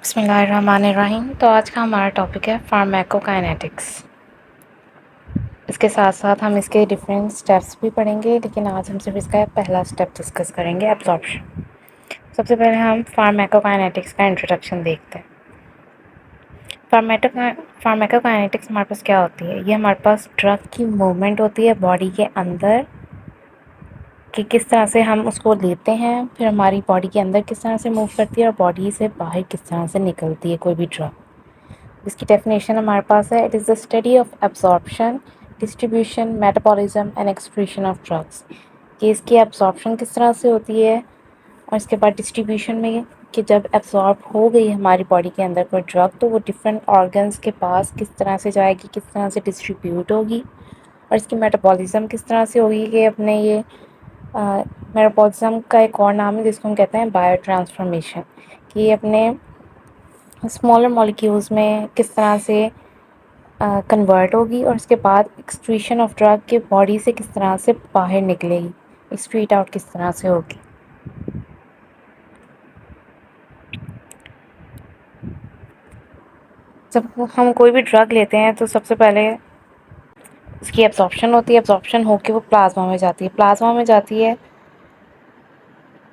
बिस्मिल्लाहिर्रहमानिर्रहीम। तो आज का हमारा टॉपिक है फार्माकोकाइनेटिक्स। इसके साथ साथ हम इसके डिफरेंट स्टेप्स भी पढ़ेंगे, लेकिन आज हम सिर्फ इसका पहला स्टेप डिस्कस करेंगे, एब्जॉर्प्शन। सबसे पहले हम फार्माकोकाइनेटिक्स का इंट्रोडक्शन देखते हैं। फार्माकोकाइनेटिक्स हमारे पास क्या होती है? ये हमारे पास ड्रग की मूवमेंट होती है बॉडी के अंदर, कि किस तरह से हम उसको लेते हैं, फिर हमारी बॉडी के अंदर किस तरह से मूव करती है और बॉडी से बाहर किस तरह से निकलती है कोई भी ड्रग। इसकी डेफिनेशन हमारे पास है, it is the study of absorption, distribution, metabolism and excretion of drugs. कि इसकी एब्जॉर्प्शन किस तरह से होती है और इसके बाद डिस्ट्रीब्यूशन में, कि जब एब्जॉर्ब हो गई हमारी बॉडी के अंदर कोई ड्रग तो वो डिफरेंट ऑर्गन्स के पास किस तरह से जाएगी, किस तरह से डिस्ट्रीब्यूट होगी, और इसकी मेटाबॉलिज्म किस तरह से होगी। कि अपने ये मेटाबॉलिज्म का एक और नाम है जिसको हम कहते हैं बायो ट्रांसफॉर्मेशन, कि अपने स्मॉलर मॉलिक्यूल्स में किस तरह से कन्वर्ट होगी और उसके बाद एक्सक्रीशन ऑफ ड्रग के बॉडी से किस तरह से बाहर निकलेगी, एक्सक्रीट आउट किस तरह से होगी। जब हम कोई भी ड्रग लेते हैं तो सबसे पहले उसकी एब्जॉर्प्शन होती है, एब्जॉर्प्शन होकर वो प्लाज्मा में जाती है,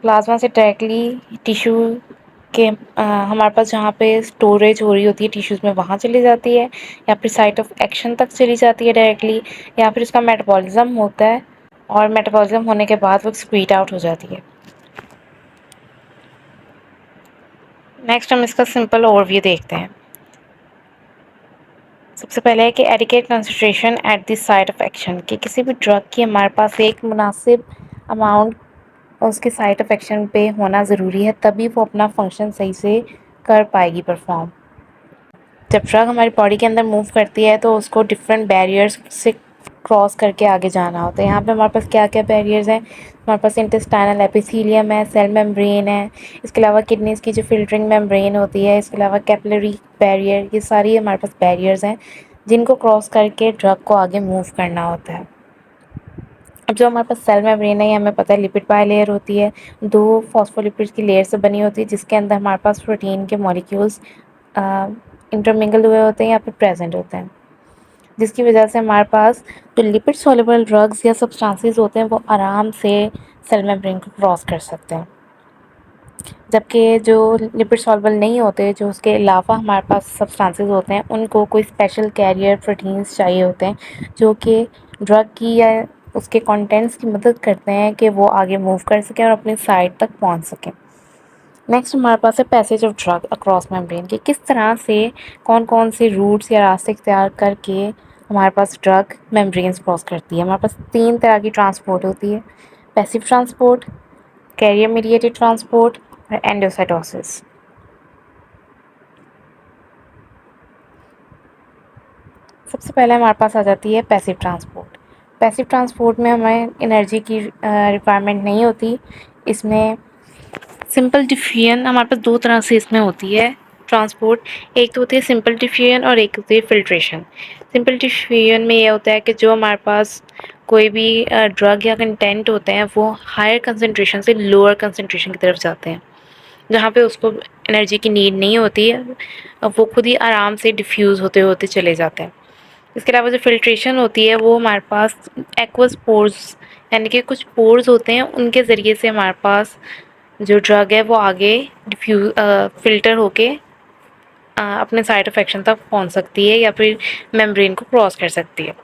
प्लाज्मा से डायरेक्टली टिश्यू के हमारे पास जहाँ पे स्टोरेज हो रही होती है टिश्यूज़ में वहाँ चली जाती है, या फिर साइट ऑफ एक्शन तक चली जाती है डायरेक्टली, या फिर उसका मेटाबॉलिज्म होता है और मेटाबॉलिज्म होने के बाद वो एक्सक्रीट आउट हो जाती है। नेक्स्ट हम इसका सिंपल ओवरव्यू देखते हैं। सबसे पहले है कि adequate concentration at the site of action, कि किसी भी ड्रग की हमारे पास एक मुनासिब अमाउंट उसके साइट ऑफ एक्शन पे होना ज़रूरी है, तभी वो अपना फंक्शन सही से कर पाएगी परफॉर्म। जब ड्रग हमारी बॉडी के अंदर मूव करती है तो उसको डिफरेंट बैरियर्स से क्रॉस करके आगे जाना होता है। यहाँ पे हमारे पास क्या क्या बैरियर्स हैं? हमारे पास इंटेस्टाइनल एपिथेलियम है, सेल मेम्ब्रेन है, इसके अलावा किडनीज़ की जो फिल्टरिंग मेम्ब्रेन होती है, इसके अलावा कैपिलरी बैरियर, ये सारी हमारे पास बैरियर्स हैं जिनको क्रॉस करके ड्रग को आगे मूव करना होता है। अब जो हमारे पास सेल मेम्ब्रेन है, ये हमें पता है लिपिड बायलेयर होती है, 2 फॉस्फोलिपिड्स की लेयर से बनी होती है, जिसके अंदर हमारे पास प्रोटीन के मॉलिक्यूल्स इंटरमिंगल हुए होते हैं या फिर प्रेजेंट होते हैं, जिसकी वजह से हमारे पास जो लिपिड सॉल्युबल ड्रग्स या सब्सटेंसेस होते हैं वो आराम से सेल मेम्ब्रेन को क्रॉस कर सकते हैं, जबकि जो लिपिड सॉल्युबल नहीं होते, जो उसके अलावा हमारे पास सब्सटेंसेस होते हैं, उनको कोई स्पेशल कैरियर प्रोटीन्स चाहिए होते हैं जो कि ड्रग की या उसके कंटेंट्स की मदद करते हैं कि वो आगे मूव कर सकें और अपनी साइड तक पहुंच सकें। नेक्स्ट हमारे पास है passage of drug across membrane, कि किस तरह से कौन कौन से रूट्स या रास्ते इख्तियार करके हमारे पास ड्रग मेम्ब्रेन्स क्रॉस करती है। हमारे पास 3 तरह की ट्रांसपोर्ट होती है, passive transport, carrier mediated transport और एंडोसाइटोसिस। सबसे पहले हमारे पास आ जाती है पैसिव ट्रांसपोर्ट। पैसिव ट्रांसपोर्ट में हमें एनर्जी की रिक्वायरमेंट नहीं होती। इसमें सिंपल डिफ्यूजन हमारे पास 2 तरह से इसमें होती है ट्रांसपोर्ट। एक तो होती है सिंपल डिफ्यूजन और एक होती है फिल्ट्रेशन। सिंपल डिफ्यूजन में ये होता है कि जो हमारे पास कोई भी ड्रग या कंटेंट होते हैं वो हायर कंसनट्रेशन से लोअर कंसनट्रेशन की तरफ जाते हैं, जहाँ पे उसको एनर्जी की नीड नहीं होती है, वो खुद ही आराम से डिफ्यूज़ होते होते चले जाते हैं। इसके अलावा जो फिल्ट्रेशन होती है वो हमारे पास एक्वस पोर्स, यानी कि कुछ पोर्स होते हैं, उनके ज़रिए से हमारे पास जो ड्रग है वो आगे फ़िल्टर होके अपने साइड ऑफ एक्शन तक पहुंच सकती है या फिर मेम्ब्रेन को क्रॉस कर सकती है।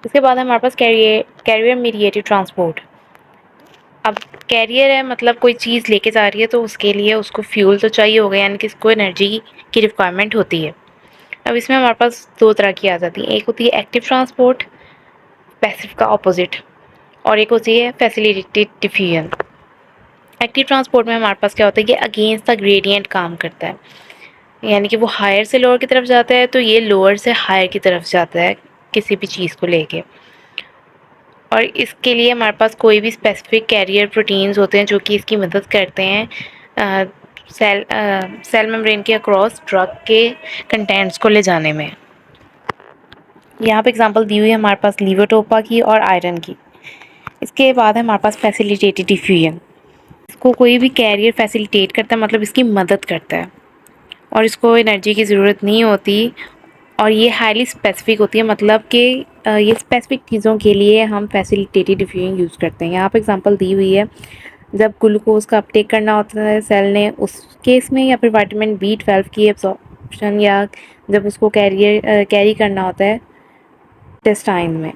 इसके बाद हमारे पास कैरियर मीडिएटेड ट्रांसपोर्ट। अब कैरियर है, मतलब कोई चीज़ लेके जा रही है तो उसके लिए उसको फ्यूल तो चाहिए होगा, यानी कि इसको एनर्जी की रिक्वायरमेंट होती है। अब इसमें हमारे पास 2 तरह की आ जाती है, एक होती है एक्टिव ट्रांसपोर्ट, पैसिव का ऑपोजिट, और एक होती है फैसिलिटेटेड डिफ्यूजन। एक्टिव ट्रांसपोर्ट में हमारे पास क्या होता है कि अगेंस्ट द ग्रेडियंट काम करता है, यानी कि वो हायर से लोअर की तरफ जाता है तो ये लोअर से हायर की तरफ जाता है किसी भी चीज़ को लेके। और इसके लिए हमारे पास कोई भी स्पेसिफिक कैरियर प्रोटीन्स होते हैं जो कि इसकी मदद करते हैं सेल मेम्ब्रेन के अक्रॉस ड्रग के कंटेंट्स को ले जाने में। यहाँ पे एग्जांपल दी हुई है हमारे पास लीवोटोपा की और आयरन की। इसके बाद है हमारे पास फैसिलिटेटेड डिफ्यूजन। इसको कोई भी कैरियर फैसिलिटेट करता है, मतलब इसकी मदद करता है, और इसको एनर्जी की ज़रूरत नहीं होती, और ये हाईली स्पेसिफिक होती है, मतलब कि ये स्पेसिफिक चीज़ों के लिए हम फैसिलिटेटेड डिफ्यूजन यूज़ करते हैं। यहाँ पर एग्जांपल दी हुई है, जब ग्लूकोज का अपटेक करना होता है सेल ने, उस केस में, या फिर विटामिन B12 की एब्जॉर्प्शन, या जब उसको कैरी करना होता है इंटेस्टाइन में,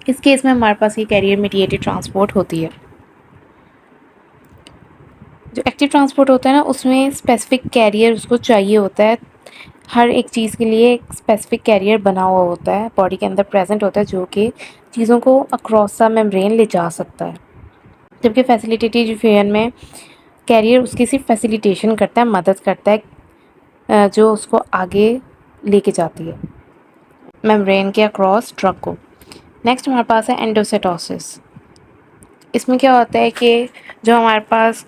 इस केस में हमारे पास ये कैरियर मीडिएटेड ट्रांसपोर्ट होती है। जो एक्टिव ट्रांसपोर्ट होता है ना, उसमें स्पेसिफिक कैरियर उसको चाहिए होता है, हर एक चीज़ के लिए एक स्पेसिफिक कैरियर बना हुआ होता है, बॉडी के अंदर प्रेजेंट होता है, जो कि चीज़ों को अक्रॉस द मेम्ब्रेन ले जा सकता है। जबकि फैसिलिटेटेड डिफ्यूजन में कैरियर उसकी सिर्फ फैसिलिटेशन करता है, मदद करता है, जो उसको आगे लेके जाती है मेम्ब्रेन के अक्रॉस ड्रग को। नेक्स्ट हमारे पास है एंडोसाइटोसिस। इसमें क्या होता है कि जो हमारे पास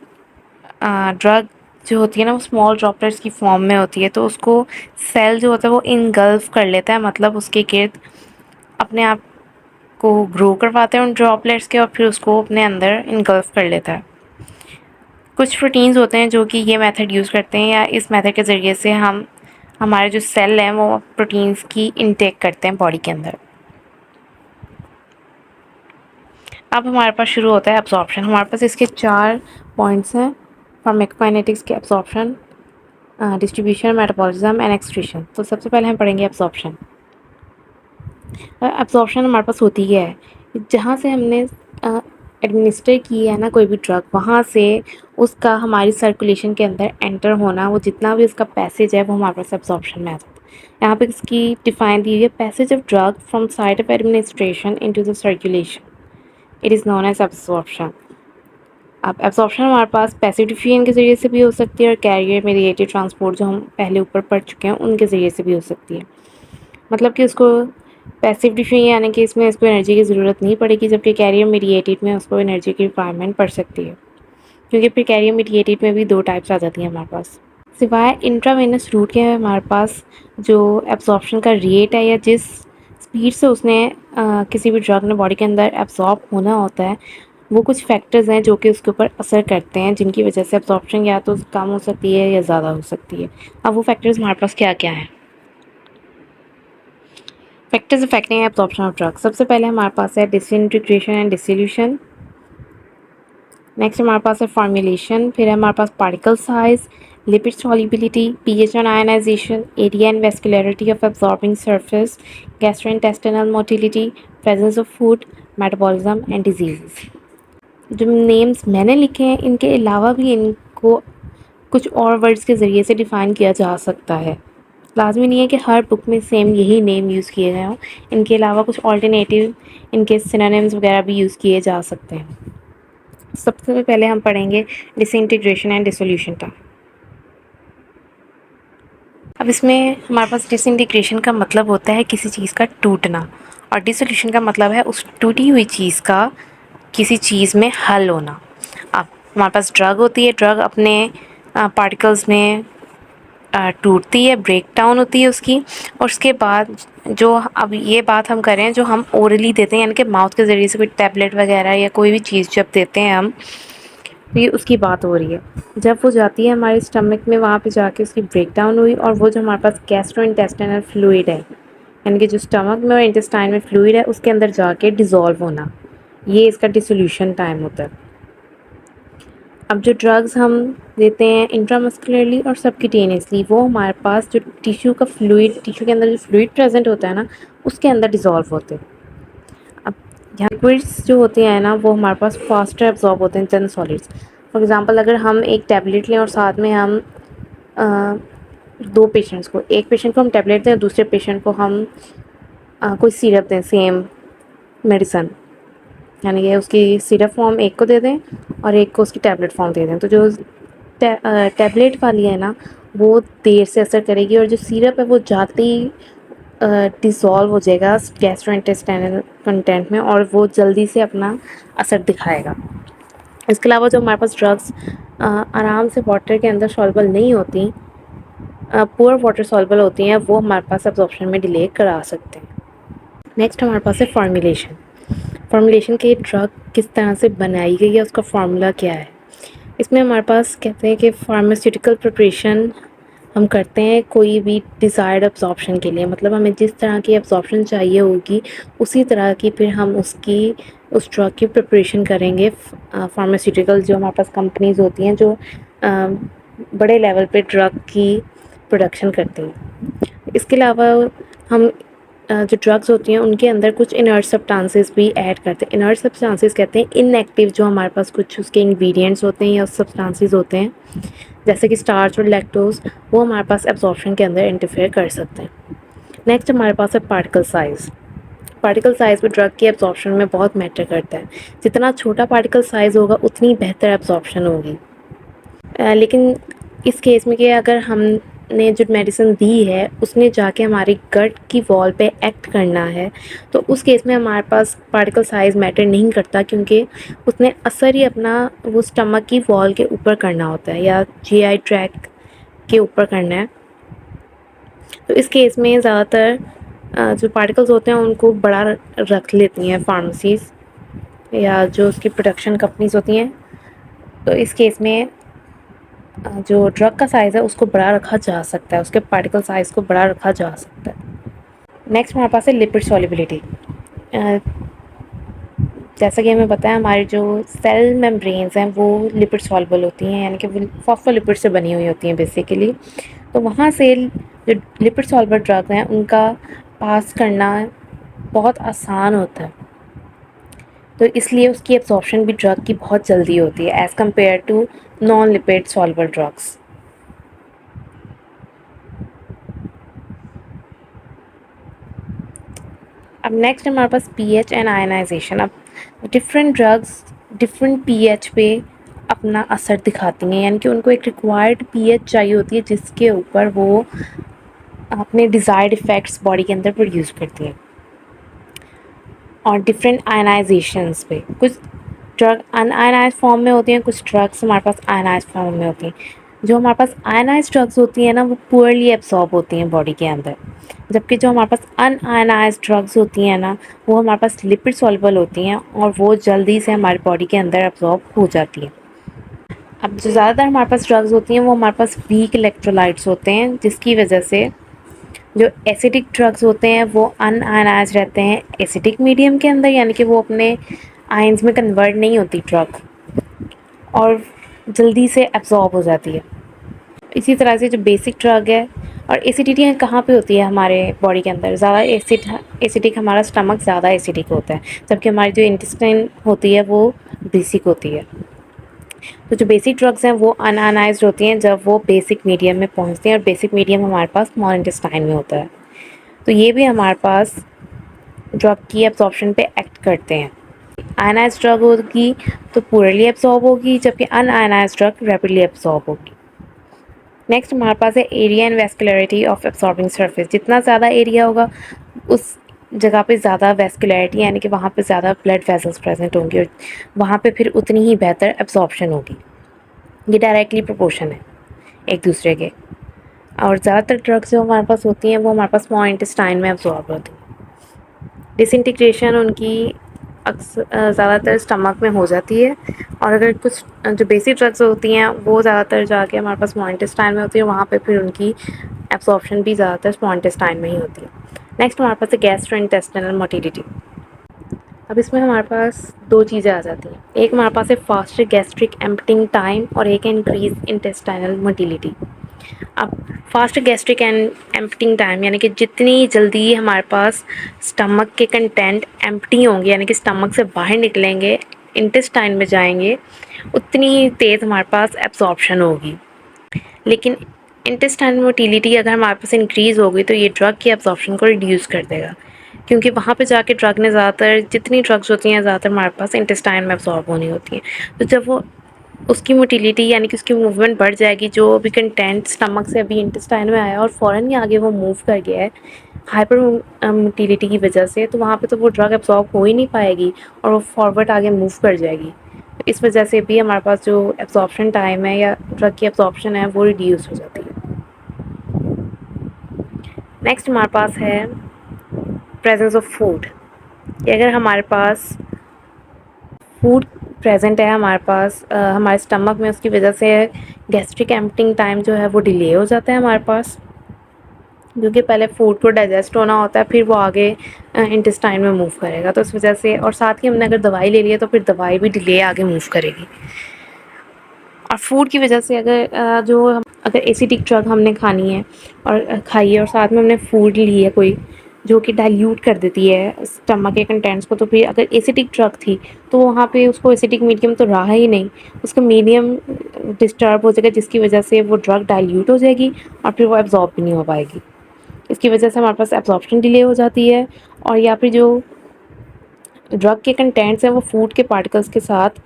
ड्रग जो होती है ना, वो स्मॉल ड्रॉपलेट्स की फॉर्म में होती है, तो उसको सेल जो होता है वो इनगल्फ कर लेता है, मतलब उसके गिर्द अपने आप को ग्रो करवाता है उन ड्रॉपलेट्स के, और फिर उसको अपने अंदर इनगल्फ कर लेता है। कुछ प्रोटीन्स होते हैं जो कि ये मेथड यूज़ करते हैं, या इस मेथड के ज़रिए से हम हमारे जो सेल हैं वो प्रोटीन्स की इनटेक करते हैं बॉडी के अंदर। अब हमारे पास शुरू होता है एब्जॉर्प्शन। हमारे पास इसके 4 पॉइंट्स हैं, फार्माकोकाइनेटिक्स के absorption, distribution, metabolism and excretion. तो सबसे पहले हम पढ़ेंगे एब्जॉर्प्शन। एब्जॉर्प्शन हमारे पास होती क्या है, जहाँ से हमने एडमिनिस्टर की है ना कोई भी ड्रग, वहाँ से उसका हमारी सर्कुलेशन के अंदर एंटर होना, वो जितना भी उसका पैसेज है वो हमारे पास एब्जॉर्प्शन में आता है। यहाँ पे इसकी डिफाइन दी हुई है, passage of drug from site of administration into the circulation, it is known as absorption. अब एब्जॉर्प्शन हमारे पास पैसिव डिफ्यूजन के ज़रिए से भी हो सकती है, और कैरियर मीडिएटेड ट्रांसपोर्ट जो हम पहले ऊपर पढ़ चुके हैं उनके ज़रिए से भी हो सकती है। मतलब कि उसको पैसिव डिफ्यूजन यानी कि इसमें इसको एनर्जी की ज़रूरत नहीं पड़ेगी, जबकि कैरियर मीडिएटेड में उसको एनर्जी की रिक्वायरमेंट पड़ सकती है, क्योंकि फिर कैरियर मीडिएटेड में भी 2 टाइप्स आ जाती हैं हमारे पास। सिवाय इंट्रावेनस रूट के हमारे पास जो एब्जॉर्प्शन का रेट है, या जिस स्पीड से उसने किसी भी ड्रग ने बॉडी के अंदर एब्जॉर्ब होना होता है, वो कुछ फैक्टर्स हैं जो कि उसके ऊपर असर करते हैं, जिनकी वजह से एब्जॉर्प्शन या तो कम हो सकती है या ज़्यादा हो सकती है। अब वो फैक्टर्स हमारे पास क्या क्या हैं? Factors affecting absorption of drug. सबसे पहले हमारे पास है डिसइंटीग्रेशन एंड डिसोल्यूशन। नेक्स्ट हमारे पास है फॉर्मुलेशन, फिर है हमारे पास particle size, lipid solubility, pH and ionization, area and vascularity of absorbing surface, gastrointestinal motility, presence of food, metabolism and diseases. जो नेम्स मैंने लिखे हैं, इनके अलावा भी इनको कुछ और वर्ड्स के ज़रिए से डिफ़ाइन किया जा सकता है। लाजमी नहीं है कि हर बुक में सेम यही नेम यूज़ किए गए हों, इनके अलावा कुछ ऑल्टरनेटिव इनके सिनोनिम्स वगैरह भी यूज़ किए जा सकते हैं। सबसे पहले हम पढ़ेंगे डिसइंटीग्रेशन एंड डिसोल्यूशन का। अब इसमें हमारे पास डिसइंटीग्रेशन का मतलब होता है किसी चीज़ का टूटना, और डिसोल्यूशन का मतलब है उस टूटी हुई चीज़ का किसी चीज़ में हल होना। अब हमारे पास ड्रग होती है, ड्रग अपने पार्टिकल्स में टूटती है, ब्रेक डाउन होती है उसकी, और उसके बाद जो, अब ये बात हम करें जो हम ओरली देते हैं, यानी कि माउथ के ज़रिए से कोई टैबलेट वगैरह या कोई भी चीज़ जब देते हैं हम, तो ये उसकी बात हो रही है। जब वो जाती है हमारे स्टमक में, वहाँ पे जाके उसकी ब्रेक डाउन हुई, और वो जो हमारे पास गैस्ट्रोइंटेस्टाइनल फ्लूइड है, यानी कि जो स्टमक में और इंटेस्टाइन में फ्लूइड है, उसके अंदर जाके डिज़ोल्व होना, ये इसका डिसोल्यूशन टाइम होता है। अब जो ड्रग्स हम देते हैं इंट्रामस्कुलरली और सबक्यूटेनियसली, वो हमारे पास जो टिश्यू का फ्लूइड, टिश्यू के अंदर जो फ्लूइड प्रेजेंट होता है ना, उसके अंदर डिज़ोल्व होते हैं। अब यहाँ लिक्विड्स जो होते हैं ना, वो हमारे पास फास्टर एब्जॉर्ब होते हैं देन सॉलिड्स। फॉर एग्जांपल, अगर हम एक टैबलेट लें और साथ में हम 2 पेशेंट्स को, एक पेशेंट को हम टैबलेट दें और दूसरे पेशेंट को हम कोई सिरप दें, सेम मेडिसन, यानी कि उसकी सिरप फॉर्म एक को दे दें और एक को उसकी टैबलेट फॉर्म दे दें, तो जो टैबलेट वाली है ना, वो देर से असर करेगी, और जो सिरप है वो जाते ही डिसॉल्व हो जाएगा गैस्ट्रोइंटेस्टाइनल कंटेंट में, और वो जल्दी से अपना असर दिखाएगा। इसके अलावा जो हमारे पास ड्रग्स आराम से वाटर के अंदर सॉल्युबल नहीं होती, पुअर वाटर सॉल्युबल होती हैं, वो हमारे पास एब्जॉर्प्शन में डिले करा सकते हैं। नेक्स्ट हमारे पास है फॉर्मुलेशन। फॉर्मुलेशन के ड्रग किस तरह से बनाई गई है, उसका फार्मूला क्या है। इसमें हमारे पास कहते हैं कि फार्मास्यूटिकल प्रिपरेशन हम करते हैं कोई भी डिज़ायर्ड एब्जॉर्प्शन के लिए, मतलब हमें जिस तरह की एब्जॉर्प्शन चाहिए होगी उसी तरह की फिर हम उस ड्रग की प्रिपरेशन करेंगे। फार्मास्यूटिकल जो हमारे पास कंपनीज़ होती हैं जो बड़े लेवल पे ड्रग की प्रोडक्शन करती हैं। इसके अलावा हम जो ड्रग्स होती हैं उनके अंदर कुछ इनर्ट सब्सटेंसेस भी ऐड करते हैं। इनर्ट सब्सटेंसेस कहते हैं इनएक्टिव, जो हमारे पास कुछ उसके इंग्रेडिएंट्स होते हैं या सब्सटेंसेस होते हैं जैसे कि स्टार्च और लैक्टोज, वो हमारे पास एब्जॉर्प्शन के अंदर इंटरफेयर कर सकते हैं। नेक्स्ट हमारे पास है पार्टिकल साइज़। पार्टिकल साइज़ भी ड्रग की एब्जॉर्प्शन में बहुत मैटर करता है। जितना छोटा पार्टिकल साइज़ होगा उतनी बेहतर एब्जॉर्प्शन होगी। लेकिन इस केस में कि अगर हमने जो मेडिसिन दी है उसने जाके हमारी गट की वॉल पे एक्ट करना है, तो उस केस में हमारे पास पार्टिकल साइज़ मैटर नहीं करता, क्योंकि उसने असर ही अपना वो स्टमक की वॉल के ऊपर करना होता है या जीआई ट्रैक्ट के ऊपर करना है। तो इस केस में ज़्यादातर जो पार्टिकल्स होते हैं उनको बड़ा रख लेती हैं फार्मेसीज़ या जो उसकी प्रोडक्शन कंपनीज़ होती हैं। तो इस केस में जो ड्रग का साइज़ है उसको बड़ा रखा जा सकता है, उसके पार्टिकल साइज़ को बड़ा रखा जा सकता है। नेक्स्ट हमारे पास है लिपिड सॉल्युबिलिटी। जैसा कि हमें पता है हमारी जो सेल मेम्ब्रेन्स हैं वो लिपिड सॉल्युबल होती हैं, यानी कि वो फॉस्फोलिपिड से बनी हुई होती हैं बेसिकली। तो वहाँ से जो लिपिड सॉल्युबल ड्रग हैं उनका पास करना बहुत आसान होता है, तो इसलिए उसकी एब्जॉर्प्शन भी ड्रग की बहुत जल्दी होती है as compare to non lipid soluble drugs. अब नेक्स्ट हमारे पास पीएच एंड आयनाइजेशन। अब डिफरेंट ड्रग्स डिफरेंट पीएच पे अपना असर दिखाती हैं, यानी कि उनको एक रिक्वायर्ड पीएच चाहिए होती है जिसके ऊपर वो अपने डिज़ायर्ड इफ़ेक्ट्स बॉडी के अंदर प्रोड्यूस करती हैं। और डिफरेंट आयनाइजेशंस पे कुछ ड्रग अनआयनाइज फॉर्म में होती हैं, कुछ ड्रग्स हमारे पास आयनाइज फॉर्म में होती हैं। जो हमारे पास आयनाइज ड्रग्स होती हैं ना वो पुअरली एब्सॉर्ब होती हैं बॉडी के अंदर, जबकि जो हमारे पास अनआयनाइज ड्रग्स होती हैं ना वो हमारे पास लिपिड सॉल्युबल होती हैं और वो जल्दी से हमारी बॉडी के अंदर एब्सॉर्ब हो जाती हैं। अब जो ज़्यादातर हमारे पास ड्रग्स होती हैं वो हमारे पास वीक इलेक्ट्रोलाइट्स होते हैं, जिसकी वजह से जो एसिडिक ड्रग्स होते हैं वो अनआयनाइज रहते हैं एसिडिक मीडियम के अंदर, यानी कि वो अपने आयंस में कन्वर्ट नहीं होती ड्रग और जल्दी से एब्जॉर्ब हो जाती है। इसी तरह से जो बेसिक ड्रग है, और एसिडिटी कहाँ पे होती है हमारे बॉडी के अंदर, ज़्यादा एसिडिक हमारा स्टमक ज़्यादा एसिडिक होता है, जबकि हमारी जो इंटेस्टाइन होती है वो बेसिक होती है। तो जो बेसिक ड्रग्स हैं वो अनआयनाइज्ड होती हैं जब वो बेसिक मीडियम में पहुंचती हैं, और बेसिक मीडियम हमारे पास स्मॉल इंटेस्टाइन में होता है। तो ये भी हमारे पास ड्रग की एब्जॉर्प्शन पे एक्ट करते हैं। आयनाइज्ड ड्रग होगी तो पूरली एब्जॉर्ब होगी, जबकि अनआयनाइज्ड ड्रग रैपिडली एब्जॉर्ब होगी। नेक्स्ट हमारे पास है area and vascularity of absorbing surface. जितना ज़्यादा एरिया होगा उस जगह पे ज़्यादा वेस्कुलरिटी, यानी कि वहाँ पे ज़्यादा ब्लड वेसल्स प्रेजेंट होंगी और वहाँ पे फिर उतनी ही बेहतर एब्जॉर्प्शन होगी। ये डायरेक्टली प्रोपोर्शन है एक दूसरे के। और ज़्यादातर ड्रग्स जो हमारे पास होती हैं वो हमारे पास स्मॉल इंटेस्टाइन में एब्जॉर्ब होती हैं। डिसइंटीग्रेशन उनकी ज़्यादातर स्टमक में हो जाती है, और अगर कुछ जो बेसिक ड्रग्स होती हैं वो ज़्यादातर जाके हमारे पास स्मॉल इंटेस्टाइन में होती है, वहाँ पे फिर उनकी एब्जॉर्प्शन भी ज़्यादातर स्मॉल इंटेस्टाइन में ही होती है। नेक्स्ट हमारे पास है गैस्ट्रोइंटेस्टाइनल मोटिलिटी। अब इसमें हमारे पास दो चीज़ें आ जाती हैं, एक हमारे पास है फास्टर गैस्ट्रिक एम्प्टिंग टाइम और एक है इंक्रीज इंटेस्टाइनल मोटिलिटी। अब fast gastric and emptying time, यानी कि जितनी जल्दी हमारे पास स्टमक के कंटेंट एम्प्टी होंगे, यानी कि स्टमक से बाहर निकलेंगे इंटेस्टाइन में जाएंगे, उतनी तेज़ हमारे पास एब्जॉर्प्शन होगी। लेकिन इंटेस्टाइनल मोटिलिटी अगर हमारे पास इंक्रीज़ होगी तो ये ड्रग की एब्जॉर्प्शन को रिड्यूस कर देगा, क्योंकि वहाँ पे जाके ड्रग ने ज़्यादातर जितनी ड्रग्स होती हैं ज़्यादातर हमारे पास इंटेस्टाइन में एब्जॉर्ब होनी होती हैं। तो जब वो उसकी मोटिलिटी यानी कि उसकी मूवमेंट बढ़ जाएगी, जो भी कंटेंट स्टमक से अभी इंटेस्टाइन में आया और फ़ौरन ही आगे वो मूव कर गया है हाइपर मोटिलिटी की वजह से, तो वहाँ पे तो वो ड्रग एब्जॉर्ब हो ही नहीं पाएगी और वो फॉरवर्ड आगे मूव कर जाएगी। तो इस वजह से भी हमारे पास जो एब्जॉर्प्शन टाइम है या ड्रग की एब्जॉर्प्शन है वो रिड्यूस हो जाती है। नेक्स्ट हमारे पास है प्रेजेंस ऑफ फूड। अगर हमारे पास फूड प्रेजेंट है हमारे पास हमारे स्टमक में, उसकी वजह से गैस्ट्रिक एम्पटिंग टाइम जो है वो डिले हो जाता है हमारे पास, क्योंकि पहले फूड को डाइजेस्ट होना होता है, फिर वो आगे इंटेस्टाइन में मूव करेगा। तो इस वजह से, और साथ ही हमने अगर दवाई ले ली है तो फिर दवाई भी डिले आगे मूव करेगी। और फूड की वजह से अगर एसिडिक ड्रग हमने खानी है और खाई है, और साथ में हमने फूड ली है कोई जो कि डाइल्यूट कर देती है स्टमक के कंटेंट्स को, तो फिर अगर एसिडिक ड्रग थी तो वहाँ पे उसको एसिडिक मीडियम तो रहा ही नहीं, उसका मीडियम डिस्टर्ब हो जाएगा, जिसकी वजह से वो ड्रग डाइल्यूट हो जाएगी और फिर वो एब्जॉर्ब भी नहीं हो पाएगी। इसकी वजह से हमारे पास एब्जॉर्प्शन डिले हो जाती है, और या फिर जो ड्रग के कंटेंट्स हैं वो फूड के पार्टिकल्स के साथ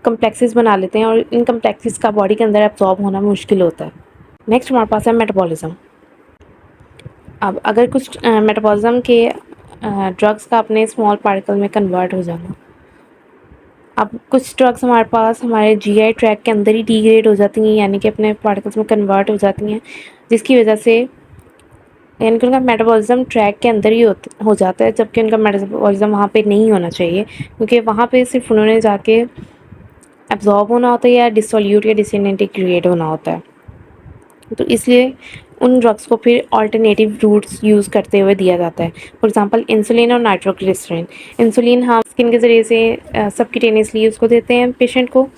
कम्प्लेक्सेस बना लेते हैं, और इन कम्प्लेक्सेस का बॉडी के अंदर एब्जॉर्ब होना मुश्किल होता है। नेक्स्ट हमारे पास है मेटाबॉलिज्म। अब अगर कुछ मेटाबॉलिज्म के ड्रग्स का अपने स्मॉल पार्टिकल में कन्वर्ट हो जाना, अब कुछ ड्रग्स हमारे पास हमारे जीआई ट्रैक के अंदर ही डिग्रेड हो जाती हैं, यानी कि अपने पार्टिकल्स में कन्वर्ट हो जाती हैं, जिसकी वजह से यानी कि उनका मेटाबॉलिज्म ट्रैक के अंदर ही हो जाता है, जबकि उनका मेटाबॉलिज्म वहाँ पे नहीं होना चाहिए, क्योंकि वहाँ पे सिर्फ उन्होंने जाके एब्जॉर्ब होना होता है या डिसोल्यूट या डिसइंटीग्रेट होना होता है। तो इसलिए उन ड्रग्स को फिर ऑल्टरनेटिव रूट्स यूज़ करते हुए दिया जाता है। फॉर एग्जांपल इंसुलिन और नाइट्रोग्लिसरीन। इंसुलिन हम स्किन के ज़रिए से सबक्यूटेनियसली उसको देते हैं पेशेंट को,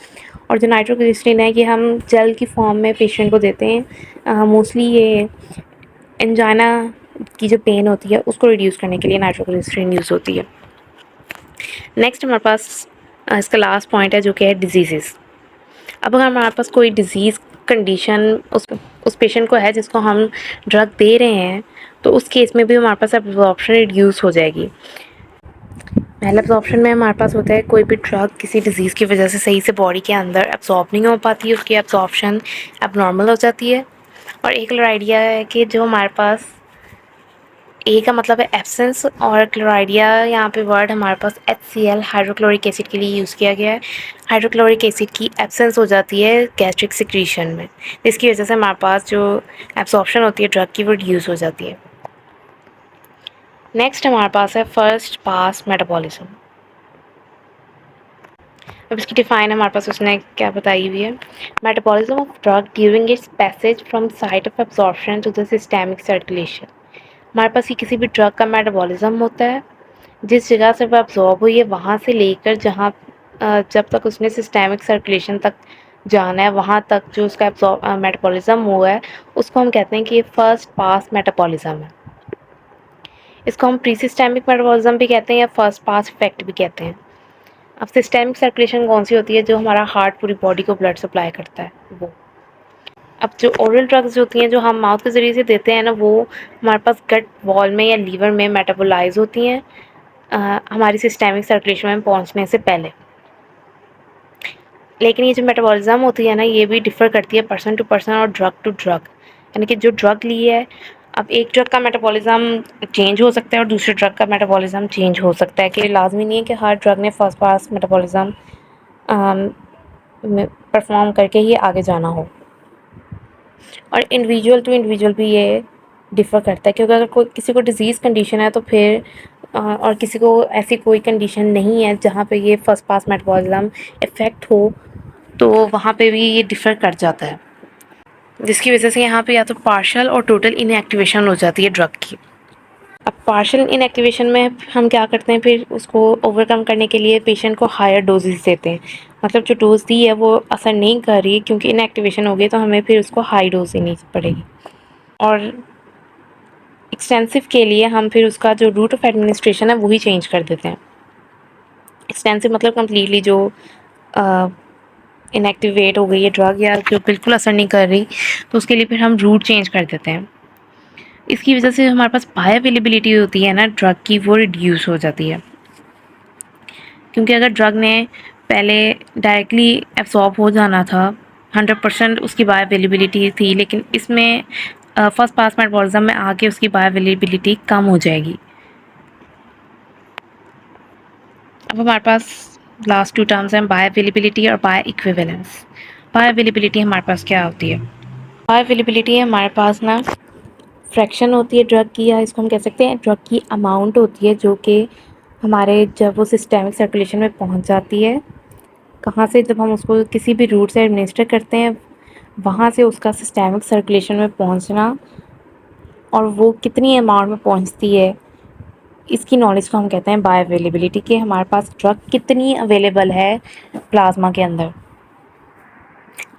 और जो नाइट्रोग्लिसरीन है ये हम जेल की फॉर्म में पेशेंट को देते हैं। मोस्टली ये एंजाइना की जो पेन होती है उसको रिड्यूस करने के लिए नाइट्रोग्लिसरीन यूज़ होती है। नेक्स्ट हमारे पास इसका लास्ट पॉइंट है जो कि है डिजीज़। अब अगर हमारे पास कोई डिज़ीज़ कंडीशन उस पेशेंट को है जिसको हम ड्रग दे रहे हैं, तो उस केस में भी हमारे पास एब्जॉर्प्शन रिड्यूस हो जाएगी। पहले एब्जॉर्प्शन में हमारे पास होता है कोई भी ड्रग किसी डिज़ीज़ की वजह से सही से बॉडी के अंदर एब्जॉर्ब नहीं हो पाती है, उसकी एब्जॉर्प्शन एबनॉर्मल हो जाती है। और एक आइडिया है कि जो हमारे पास ए का मतलब है एब्सेंस, और क्लोराइडिया यहाँ पे वर्ड हमारे पास HCl हाइड्रोक्लोरिक एसिड के लिए यूज़ किया गया है। हाइड्रोक्लोरिक एसिड की एब्सेंस हो जाती है गैस्ट्रिक सिक्रीशन में, जिसकी वजह से हमारे पास जो एब्जॉर्प्शन होती है ड्रग की वो रिड्यूस हो जाती है। नेक्स्ट हमारे पास है फर्स्ट पास मेटाबॉलिज्म। अब इसकी डिफाइन हमारे पास उसने क्या बताई हुई है। Metabolism of drug during its passage from site of absorption to the systemic circulation. हमारे पास ये किसी भी ड्रग का मेटाबॉलिज्म होता है, जिस जगह से वो एब्जॉर्ब हुई है वहाँ से लेकर जहाँ जब तक उसने सिस्टेमिक सर्कुलेशन तक जाना है, वहाँ तक जो उसका मेटाबॉलिज्म हुआ है उसको हम कहते हैं कि ये फर्स्ट पास मेटाबॉलिज्म है। इसको हम प्री सिस्टेमिक मेटाबॉलिज्म भी कहते हैं या फर्स्ट पास इफेक्ट भी कहते हैं। अब सिस्टेमिक सर्कुलेशन कौन सी होती है? जो हमारा हार्ट पूरी बॉडी को ब्लड सप्लाई करता है वो। अब जो ओरल ड्रग्स होती हैं जो हम माउथ के ज़रिए से देते हैं ना, वो हमारे पास गट वॉल में या लीवर में मेटाबोलाइज होती हैं हमारी सिस्टेमिक सर्कुलेशन में पहुंचने से पहले। लेकिन ये जो मेटाबॉलिज्म होती है ना, ये भी डिफ़र करती है पर्सन टू पर्सन और ड्रग टू ड्रग। यानी कि जो ड्रग ली है, अब एक ड्रग का मेटाबॉलिज्म चेंज हो सकता है और दूसरे ड्रग का मेटाबॉलिज्म चेंज हो सकता है, कि लाजमी नहीं है कि हर ड्रग ने फर्स्ट पास मेटाबॉलिज्म परफॉर्म करके ही आगे जाना हो। और इंडिविजुअल टू इंडिविजुअल भी ये डिफ़र करता है, क्योंकि अगर कोई किसी को डिज़ीज़ कंडीशन है तो फिर और किसी को ऐसी कोई कंडीशन नहीं है जहाँ पे ये फर्स्ट पास मेटाबॉलिज्म इफ़ेक्ट हो, तो वहाँ पे भी ये डिफ़र कर जाता है, जिसकी वजह से यहाँ पे या तो पार्शियल और टोटल इनएक्टिवेशन हो जाती है ड्रग की। अब पार्शियल इनएक्टिवेशन में हम क्या करते हैं, फिर उसको ओवरकम करने के लिए पेशेंट को हायर डोजेस देते हैं। मतलब जो डोज़ दी है वो असर नहीं कर रही क्योंकि इनएक्टिवेशन हो गई, तो हमें फिर उसको हाई डोज देनी पड़ेगी। और एक्सटेंसिव के लिए हम फिर उसका जो रूट ऑफ एडमिनिस्ट्रेशन है वही चेंज कर देते हैं। एक्सटेंसिव मतलब कम्प्लीटली जो इनएक्टिवेट हो गई है ड्रग या जो बिल्कुल असर नहीं कर रही, तो उसके लिए फिर हम रूट चेंज कर देते हैं। इसकी वजह से हमारे पास बायो अवेलेबिलिटी होती है ना ड्रग की, वो रिड्यूस हो जाती है, क्योंकि अगर ड्रग ने पहले डायरेक्टली एब्जॉर्ब हो जाना था, 100% उसकी बायो अवेलेबिलिटी थी, लेकिन इसमें फर्स्ट पास मेटाबॉलिज्म में आके उसकी बायो अवेलेबिलिटी कम हो जाएगी। अब हमारे पास लास्ट टू टर्म्स हैं, बायो अवेलेबिलिटी और बायो इक्विवेलेंस। बायो अवेलेबिलिटी हमारे पास क्या होती है? बायो अवेलेबिलिटी हमारे पास ना फ्रैक्शन होती है ड्रग की, या इसको हम कह सकते हैं ड्रग की अमाउंट होती है, जो कि हमारे जब वो सिस्टेमिक सर्कुलेशन में पहुंच जाती है कहाँ से जब हम उसको किसी भी रूट से एडमिनिस्टर करते हैं, वहाँ से उसका सिस्टमिक सर्कुलेशन में पहुँचना और वो कितनी अमाउंट में पहुँचती है, इसकी नॉलेज को हम कहते हैं बायो अवेलेबिलिटी, कि हमारे पास ड्रग कितनी अवेलेबल है प्लाज्मा के अंदर।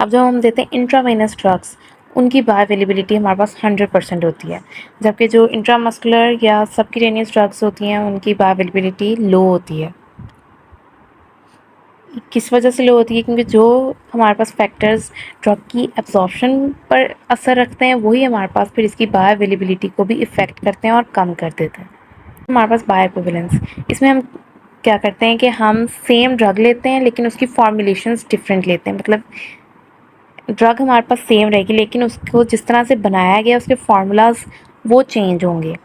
अब जब हम देते हैं इंट्रावेनस ड्रग्स, उनकी बायो अवेलेबिलिटी हमारे पास 100% होती है, जबकि जो इंट्रामस्कुलर या सबक्यूटेनियस ड्रग्स होती हैं उनकी बायो अवेलेबिलिटी लो होती है। किस वजह से लो होती है? क्योंकि जो हमारे पास फैक्टर्स ड्रग की एब्जॉर्प्शन पर असर रखते हैं वही हमारे पास फिर इसकी बायो अवेलेबिलिटी को भी इफ़ेक्ट करते हैं और कम कर देते हैं। हमारे पास बायो इक्विवेलेंस, इसमें हम क्या करते हैं कि हम सेम ड्रग लेते हैं लेकिन उसकी फॉर्मुलेशंस डिफरेंट लेते हैं। मतलब ड्रग हमारे पास सेम रहेगी लेकिन उसको जिस तरह से बनाया गया उसके फार्मूलाज वो चेंज होंगे,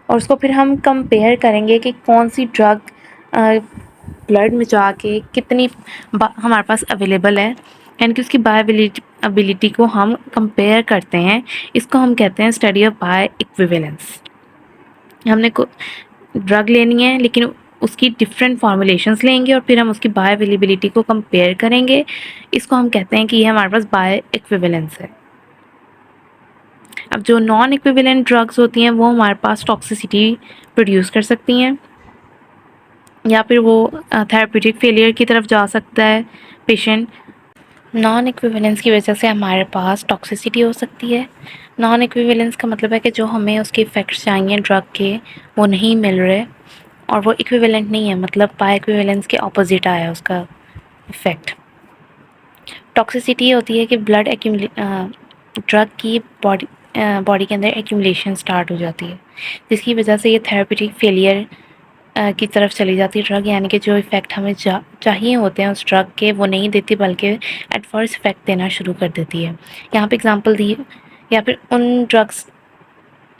और उसको फिर हम कंपेयर करेंगे कि कौन सी ड्रग ब्लड में जाके कितनी हमारे पास अवेलेबल है, यानी कि उसकी बायोअवेलेबिलिटी को हम कंपेयर करते हैं। इसको हम कहते हैं स्टडी ऑफ बायो इक्विवेलेंस। हमने को ड्रग लेनी है लेकिन उसकी डिफरेंट फॉर्मुलेशंस लेंगे और फिर हम उसकी बायो अवेलेबिलिटी को कंपेयर करेंगे। इसको हम कहते हैं कि ये हमारे पास बायो इक्विवेलेंस है। अब जो नॉन इक्विवेलेंट ड्रग्स होती हैं वो हमारे पास टॉक्सिसिटी प्रोड्यूस कर सकती हैं, या फिर वो थेरेप्यूटिक फेलियर की तरफ जा सकता है पेशेंट। नॉन इक्विवेलेंस की वजह से हमारे पास टॉक्सिसिटी हो सकती है। नॉन इक्विवेलेंस का मतलब है कि जो हमें उसके इफ़ेक्ट्स चाहिए ड्रग के वो नहीं मिल रहे, और वो इक्विवेलेंट नहीं है, मतलब बाय इक्विवेलेंस के ऑपोजिट आया उसका इफ़ेक्ट। टॉक्सिसिटी होती है कि ड्रग की बॉडी के अंदर एक्यूमुलेशन स्टार्ट हो जाती है, जिसकी वजह से ये थेरेप्यूटिक फेलियर की तरफ चली जाती है ड्रग, यानी कि जो इफ़ेक्ट हमें चाहिए होते हैं उस ड्रग के वो नहीं देती बल्कि एडवर्स इफ़ेक्ट देना शुरू कर देती है। यहाँ पे एग्जांपल दी, या फिर उन ड्रग्स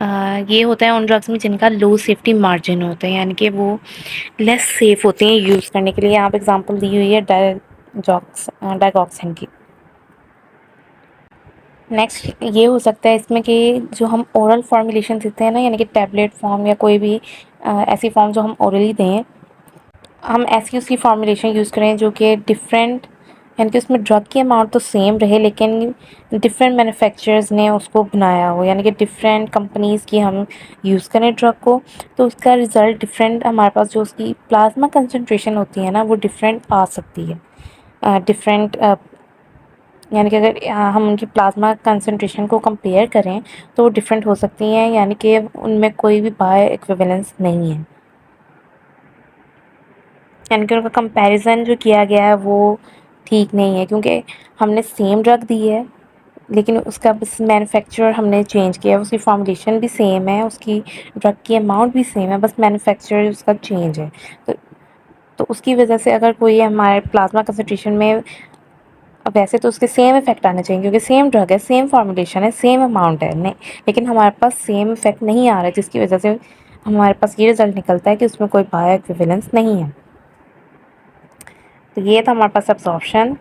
ये होता है उन ड्रग्स में जिनका लो सेफ्टी मार्जिन होता है, यानी कि वो लेस सेफ़ होते हैं यूज़ करने के लिए। यहाँ पे एग्जांपल दी हुई है डाइगॉक्सिन की। नेक्स्ट ये हो सकता है इसमें कि जो हम ओरल फॉर्मुलेशन देते हैं ना, यानी कि टैबलेट फॉर्म या कोई भी ऐसी फॉर्म जो हम ओरली दें, हम ऐसी उसकी फॉर्मुलेशन यूज़ करें जो कि डिफरेंट, यानी कि उसमें ड्रग की अमाउंट तो सेम रहे लेकिन डिफरेंट मैन्युफैक्चरर्स ने उसको बनाया हो, यानी कि डिफरेंट कंपनीज़ की हम यूज़ करें ड्रग को, तो उसका रिज़ल्ट डिफरेंट हमारे पास जो उसकी प्लाज्मा कंसनट्रेशन होती है ना वो डिफरेंट आ सकती है। डिफरेंट यानी कि अगर हम उनकी प्लाज्मा कंसनट्रेशन को कंपेयर करें तो वो डिफरेंट हो सकती हैं, यानी कि उनमें कोई भी बायो इक्विवेलेंस नहीं है, यानी कि उनका कंपैरिजन जो किया गया है वो ठीक नहीं है, क्योंकि हमने सेम ड्रग दी है लेकिन उसका बस मैन्युफैक्चरर हमने चेंज किया है। उसकी फॉर्मुलेशन भी सेम है, उसकी ड्रग की अमाउंट भी सेम है, बस मैन्युफैक्चरर उसका चेंज है। तो उसकी वजह से अगर कोई हमारे प्लाज्मा कंसनट्रेशन में, वैसे तो उसके सेम इफ़ेक्ट आने चाहिए क्योंकि सेम ड्रग है, सेम फॉर्मुलेशन है, सेम अमाउंट है, नहीं, लेकिन हमारे पास सेम इफ़ेक्ट नहीं आ रहा है, जिसकी वजह से हमारे पास ये रिज़ल्ट निकलता है कि उसमें कोई बायो इक्विवेलेंस नहीं है। तो ये था हमारे पास एब्जॉर्प्शन।